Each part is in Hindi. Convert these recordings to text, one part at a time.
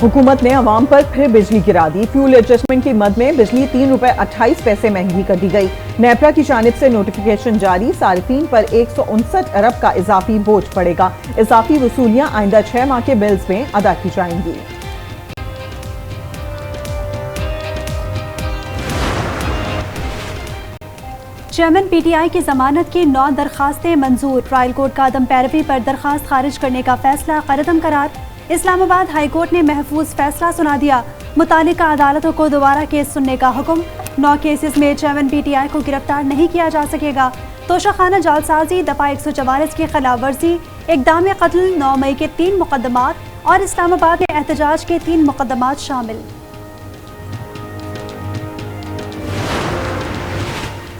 हुकूमत ने अवाम पर फिर बिजली गिरा दी। फ्यूल एडजस्टमेंट की मद में बिजली ₹3.28 महंगी कर दी गई। नेपरा की जानिब से नोटिफिकेशन जारी, सारिफीन पर 159 अरब का इजाफी बोझ पड़ेगा। इजाफी वसूलियां आइंदा 6 माह के बिल्स में अदा की जाएंगी। चेयरमैन पीटीआई की जमानत की 9 दरखास्तें मंजूर। ट्रायल कोर्ट का अदम पैरवी पर दरखास्त खारिज करने का फैसला करदम करार। इस्लामाबाद हाई कोर्ट ने महफूज फैसला सुना दिया। मुतालिका अदालतों को दोबारा केस सुनने का हुक्म। 9 केसेस में चेयरमैन पीटीआई को गिरफ्तार नहीं किया जा सकेगा। तोशाखाना जालसाजी, दफा 144 की खिलाफ वर्जी, इक़दाम कत्ल, 9 मई के 3 मुकदमात और इस्लामाबाद में एहतजाज के 3 मुकदमात शामिल।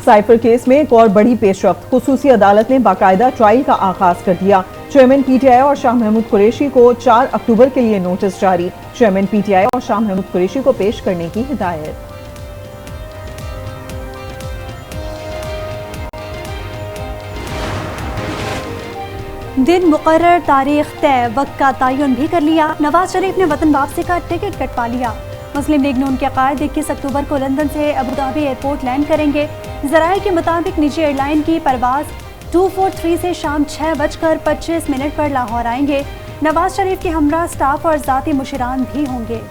साइफर केस में एक और बड़ी पेशरफ्त, खुसूसी अदालत ने बाकायदा ट्रायल का आगाज कर दिया। चेयरमैन पीटीआई और शाह महमूद कुरैशी को 4 अक्टूबर के लिए नोटिस जारी। चेयरमैन पीटीआई और शाह महमूद कुरैशी को पेश करने की हिदायत। दिन मुकर्रर, तारीख तय, वक्त का तयन भी कर लिया। नवाज शरीफ ने वतन वापसी का टिकट कटवा लिया। मुस्लिम लीग नून के कायद 21 अक्टूबर को लंदन से अबूधाबी एयरपोर्ट लैंड करेंगे। ज़राए के मुताबिक निजी एयरलाइन की परवाज 243 से शाम 6:25 पर लाहौर आएंगे। नवाज शरीफ के हमरा स्टाफ और ज़ाती मुशीरान भी होंगे।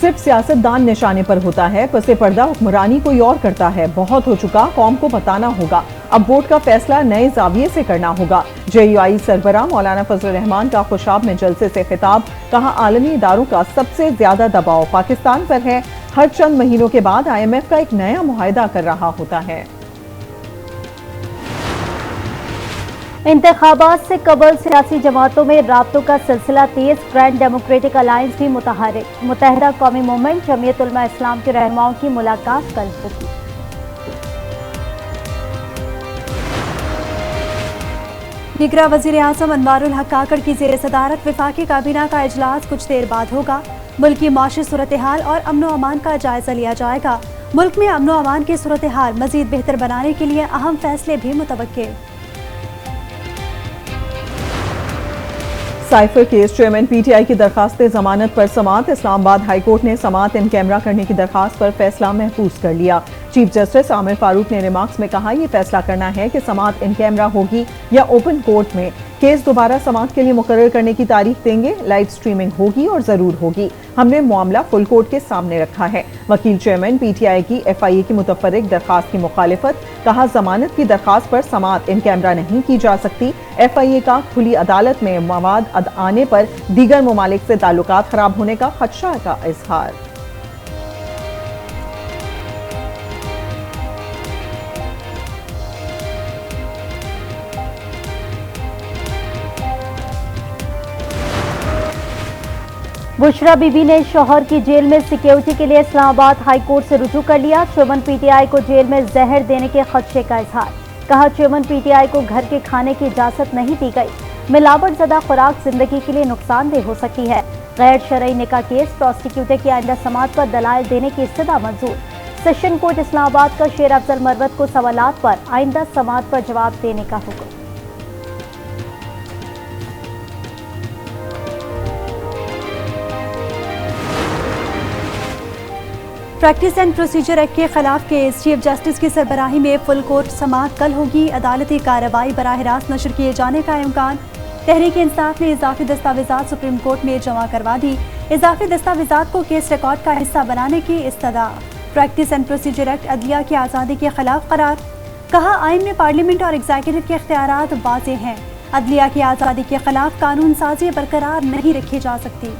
सिर्फ सियासतदान निशाने पर होता है, पसे पर्दा हुक्मरानी कोई और करता है। बहुत हो चुका, कौम को बताना होगा। अब वोट का फैसला नए जाविये से करना होगा। जेयूआई सरबराह मौलाना फजल रहमान का खुशाब में जलसे से खिताब, कहा आलमी इदारों का सबसे ज्यादा दबाव पाकिस्तान पर है। हर चंद महीनों के बाद IMF का एक नया मुआहिदा कर रहा होता है। इंतखाबात से कबल सियासी जमातों में राब्तों का सिलसिला तेज। ग्रैंड डेमोक्रेटिक अलायंस भी मुतहरिक। मुत्तहिदा कौमी मूवमेंट जमीयत उलमा इस्लाम के रहनुमाओं की मुलाकात कल होगी। निगरां वज़ीर आज़म अनवारुल हक काकड़ की ज़ेर सदारत वफाकी काबीना का इजलास कुछ देर बाद होगा। मुल्क की माशी सूरत हाल और अमन व अमान का जायजा लिया जाएगा। मुल्क में अमन व अमान की सूरत हाल मजीद बेहतर बनाने के लिए अहम फैसले भी मुतवक्के। साइफर केस, चेयरमैन पीटीआई की दरखास्त जमानत पर समाअत। इस्लामाबाद हाई कोर्ट ने समाअत इन कैमरा करने की दरखास्त पर फैसला महफूज कर लिया। चीफ जस्टिस आमिर फारूक ने रिमार्क्स में कहा, यह फैसला करना है कि समाअत इन कैमरा होगी या ओपन कोर्ट में। केस दोबारा समाअत के लिए मुकर्रर करने की तारीख देंगे। लाइव स्ट्रीमिंग होगी और जरूर होगी। हमने मामला फुल कोर्ट के सामने रखा है। वकील चेयरमैन पीटीआई की FIA की मुतफर्रिक दरखास्त की मुखालिफत, कहा जमानत की दरखास्त पर समाअत इन कैमरा नहीं की जा सकती। FIA का खुली अदालत में मवाद आने पर दीगर ममालिक से ताल्लुकात खराब होने का खदशा का इजहार। बुशरा बीबी ने शौहर की जेल में सिक्योरिटी के लिए इस्लामाबाद हाई कोर्ट से रुजू कर लिया। चेयरमैन पीटीआई को जेल में जहर देने के खदशे का इजहार। कहा चेयरमैन पीटीआई को घर के खाने की इजाजत नहीं दी गई। मिलावट ज़दा खुराक जिंदगी के लिए नुकसानदेह हो सकती है। गैर शरई निकाह केस, प्रोसिक्यूटर की आइंदा समाअत पर दलाइल देने की इस्तदा मंजूर। सेशन कोर्ट इस्लामाबाद का शेर अफजल मरवत को सवालात पर आइंदा समाअत पर जवाब देने का हुक्म। प्रैक्टिस एंड प्रोसीजर एक्ट के खिलाफ केस, चीफ जस्टिस की सरबराही में फुल कोर्ट समाअत कल होगी। अदालती कार्रवाई बराह रास्त नशर किए जाने का इम्कान। तहरीक इंसाफ ने इजाफी दस्तावेजात सुप्रीम कोर्ट में जमा करवा दी। इजाफी दस्तावेजात को केस रिकॉर्ड का हिस्सा बनाने की इस्तदा। प्रैक्टिस एंड प्रोसीजर एक्ट अदलिया की आज़ादी के खिलाफ करार। कहा आइन में पार्लियामेंट और एग्जीक्यूटिव के इख्तियारात वाज़ेह हैं। अदलिया की आज़ादी के खिलाफ कानून साजी बरकरार नहीं रखी जा सकती।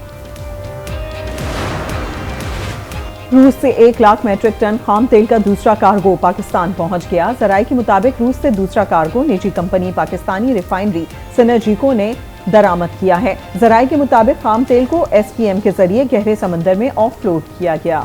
रूस से 1 लाख मेट्रिक टन खाम तेल का दूसरा कार्गो पाकिस्तान पहुंच गया। जराये के मुताबिक रूस से दूसरा कार्गो निजी कंपनी पाकिस्तानी रिफाइनरी सिनर्जिको ने दरामद किया है। जराये के मुताबिक खाम तेल को SPM के जरिए गहरे समंदर में ऑफलोड किया गया।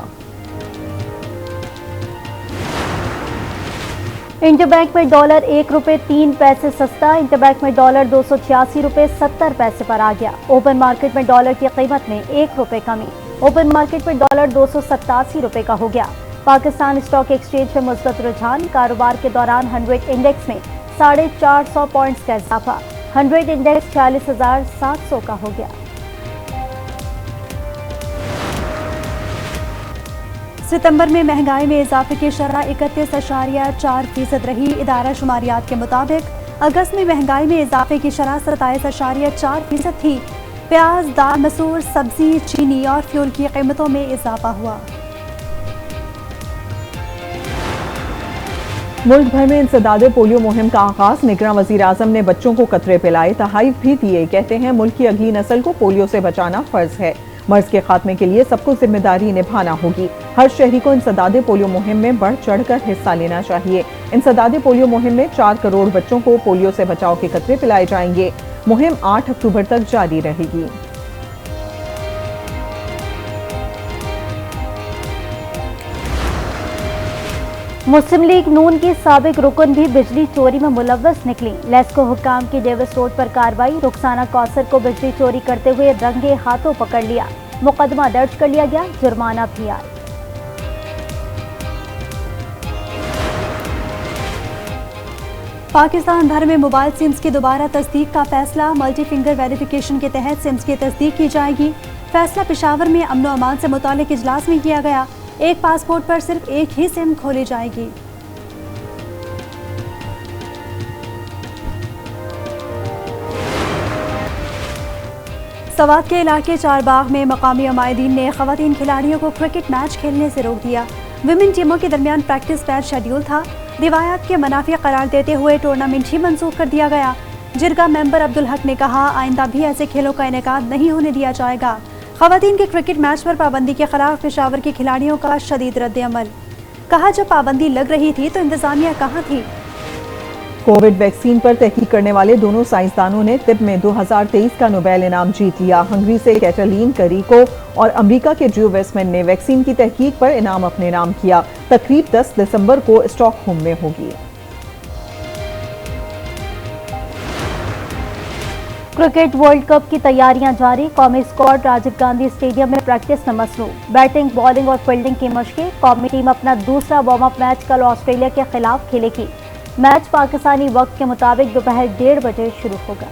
इंटरबैंक में डॉलर ₹1.03 सस्ता। इंटरबैंक में डॉलर ₹286.70 पर आ गया। ओपन मार्केट में डॉलर की कीमत में ₹1 कमी। ओपन मार्केट में डॉलर ₹287 का हो गया। पाकिस्तान स्टॉक एक्सचेंज में मुस्बत रुझान। कारोबार के दौरान 100 इंडेक्स में 450 पॉइंट्स का इजाफा। 100 इंडेक्स 40,700 का हो गया। सितंबर में महंगाई में इजाफे की शरह 31.4% रही। इदारा शुमारियात के मुताबिक अगस्त में महंगाई में इजाफे की शरह 27.4% थी। प्याज, दाल, मसूर, सब्जी, चीनी और फ्यूल की कीमतों में इजाफा हुआ। मुल्क भर में इंसदादे पोलियो मुहिम का आगाज। निगरान वजीर आजम ने बच्चों को कतरे पिलाए, तहाइफ भी दिए। कहते हैं मुल्क की अगली नस्ल को पोलियो से बचाना फर्ज है। मर्ज के खात्मे के लिए सबको जिम्मेदारी निभाना होगी। हर शहरी को इंसदादे पोलियो मुहिम में बढ़ चढ़कर हिस्सा लेना चाहिए। इंसदादे पोलियो मुहिम में 4 करोड़ बच्चों को पोलियो से बचाव के कतरे पिलाए जाएंगे। मुहिम 8 अक्टूबर तक जारी रहेगी। मुस्लिम लीग नून की साबिक रुकन भी बिजली चोरी में मुलव्वस निकली। लेस्को हुक्काम की डेविस रोड पर कार्रवाई। रुखसाना कौसर को बिजली चोरी करते हुए रंगे हाथों पकड़ लिया। मुकदमा दर्ज कर लिया गया, जुर्माना भी आया। पाकिस्तान भर में मोबाइल सिम्स की दोबारा तस्दीक का फैसला। मल्टी फिंगर वेरिफिकेशन के तहत सिम्स की तस्दीक की जाएगी। फैसला पेशावर में अमन व अमान से मुतालिक इजलास में किया गया। एक पासपोर्ट पर सिर्फ एक ही सिम खोली जाएगी। सवात के इलाके चारबाग में मकामी अमायदीन ने खवातीन खिलाड़ियों को क्रिकेट मैच खेलने से रोक दिया। विमेन टीमों के दरमियान प्रैक्टिस मैच शेड्यूल था। रिवायात के मुनाफी करार देते हुए टूर्नामेंट ही मंसूख कर दिया गया। जिरगा मेंबर अब्दुल हक ने कहा, आइंदा भी ऐसे खेलों का इनेकाद नहीं होने दिया जाएगा। खवातीन के क्रिकेट मैच पर पाबंदी के खिलाफ पेशावर के खिलाड़ियों का शदीद रद्द-ए-अमल। कहा, जब पाबंदी लग रही थी तो इंतजामिया कहाँ थी। कोविड वैक्सीन पर तहकीक करने वाले दोनों साइंसदानों ने तिब में 2023 का नोबेल इनाम जीत लिया। हंगरी से कैटलीन करीको और अमेरिका के ड्रू वेस्टमैन ने वैक्सीन की तहकीक पर इनाम अपने नाम किया। तकरीब 10 दिसंबर को स्टॉकहोम में होगी। क्रिकेट वर्ल्ड कप की तैयारियां जारी। कौमी स्क्वाड राजीव गांधी स्टेडियम में प्रैक्टिस में मसरूफ। बैटिंग, बॉलिंग और फील्डिंग की मशकें। कौमी टीम अपना दूसरा वार्म अप मैच कल ऑस्ट्रेलिया के खिलाफ खेलेगी। मैच पाकिस्तानी वक्त के मुताबिक दोपहर 1:30 बजे शुरू होगा।